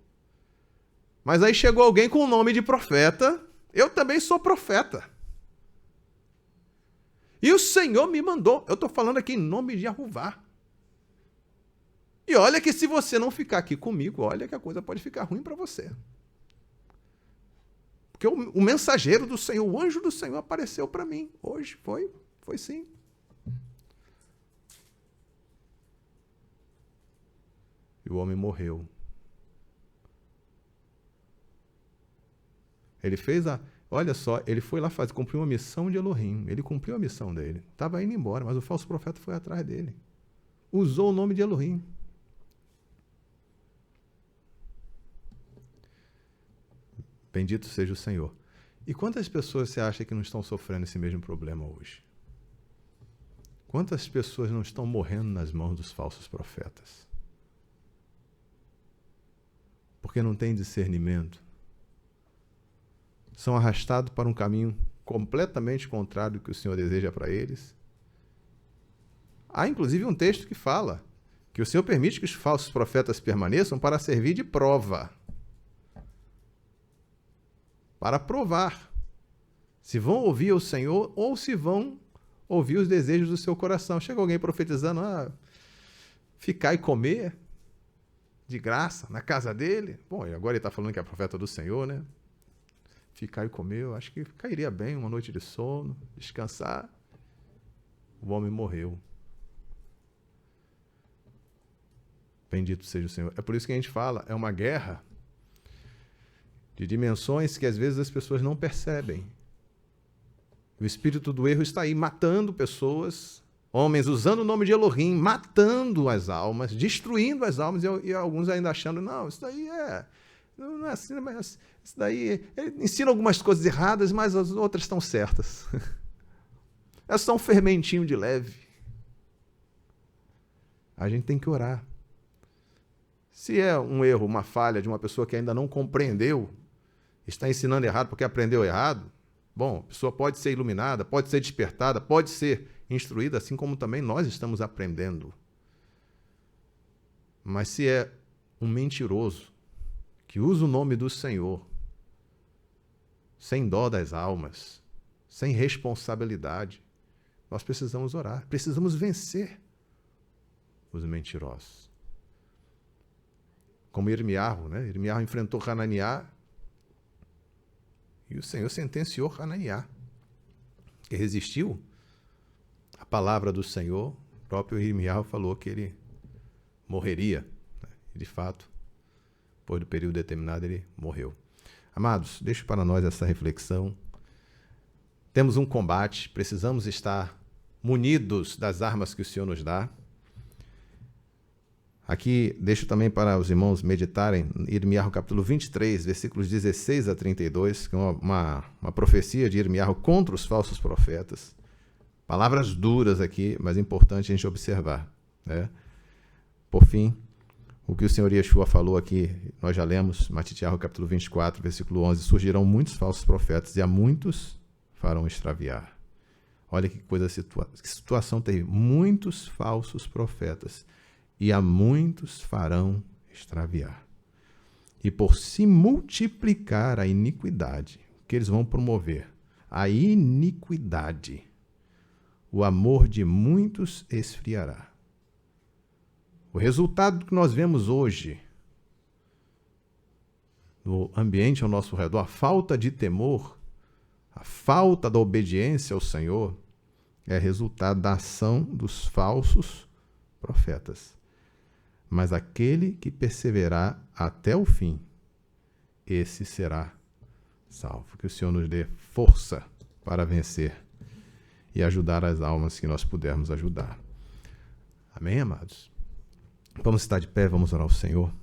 Mas aí chegou alguém com o nome de profeta. Eu também sou profeta. E o Senhor me mandou. Eu estou falando aqui em nome de Jeová. E olha que se você não ficar aqui comigo, olha que a coisa pode ficar ruim para você. Porque o mensageiro do Senhor, o anjo do Senhor apareceu para mim hoje. Foi sim. E o homem morreu. Ele fez olha só, ele foi lá cumpriu uma missão de Elohim. Ele cumpriu a missão dele. Estava indo embora, mas o falso profeta foi atrás dele. Usou o nome de Elohim. Bendito seja o Senhor. E quantas pessoas você acha que não estão sofrendo esse mesmo problema hoje? Quantas pessoas não estão morrendo nas mãos dos falsos profetas? Porque não têm discernimento. São arrastados para um caminho completamente contrário do que o Senhor deseja para eles. Há inclusive um texto que fala que o Senhor permite que os falsos profetas permaneçam para servir de prova. Para provar se vão ouvir o Senhor ou se vão ouvir os desejos do seu coração. Chega alguém profetizando, ficar e comer de graça na casa dele. Bom, e agora ele está falando que é profeta do Senhor, né? Ficar e comer, eu acho que cairia bem, uma noite de sono, descansar. O homem morreu. Bendito seja o Senhor. É por isso que a gente fala, é uma guerra de dimensões que às vezes as pessoas não percebem. O espírito do erro está aí matando pessoas Homens usando o nome de Elohim, matando as almas, destruindo as almas, e alguns ainda achando, não, isso daí não é assim, mas isso daí, ele ensina algumas coisas erradas, mas as outras estão certas. É só um fermentinho de leve. A gente tem que orar. Se é um erro, uma falha de uma pessoa que ainda não compreendeu, está ensinando errado porque aprendeu errado, bom, a pessoa pode ser iluminada, pode ser despertada, pode ser instruída, assim como também nós estamos aprendendo. Mas se é um mentiroso que usa o nome do Senhor sem dó das almas, sem responsabilidade, nós precisamos orar, precisamos vencer os mentirosos. Como Irmiarro, né? Irmiarro enfrentou Hananiá e o Senhor sentenciou Hananiá, que resistiu à palavra do Senhor. O próprio Irmiarro falou que ele morreria, né? E de fato, depois do período determinado, ele morreu. Amados, deixo para nós essa reflexão. Temos um combate, precisamos estar munidos das armas que o Senhor nos dá. Aqui deixo também para os irmãos meditarem Irmiarro capítulo 23, versículos 16 a 32, que é uma profecia de Irmiarro contra os falsos profetas. Palavras duras aqui, mas é importante a gente observar, né? Por fim, o que o Senhor Yeshua falou aqui, nós já lemos, Matitiarro capítulo 24, versículo 11, surgirão muitos falsos profetas e a muitos farão extraviar. Olha que coisa, que situação terrível. Muitos falsos profetas e a muitos farão extraviar. E por se multiplicar a iniquidade, que eles vão promover, a iniquidade, o amor de muitos esfriará. O resultado que nós vemos hoje, no ambiente ao nosso redor, a falta de temor, a falta da obediência ao Senhor, é resultado da ação dos falsos profetas. Mas aquele que perseverar até o fim, esse será salvo. Que o Senhor nos dê força para vencer e ajudar as almas que nós pudermos ajudar. Amém, amados? Vamos estar de pé, vamos orar ao Senhor.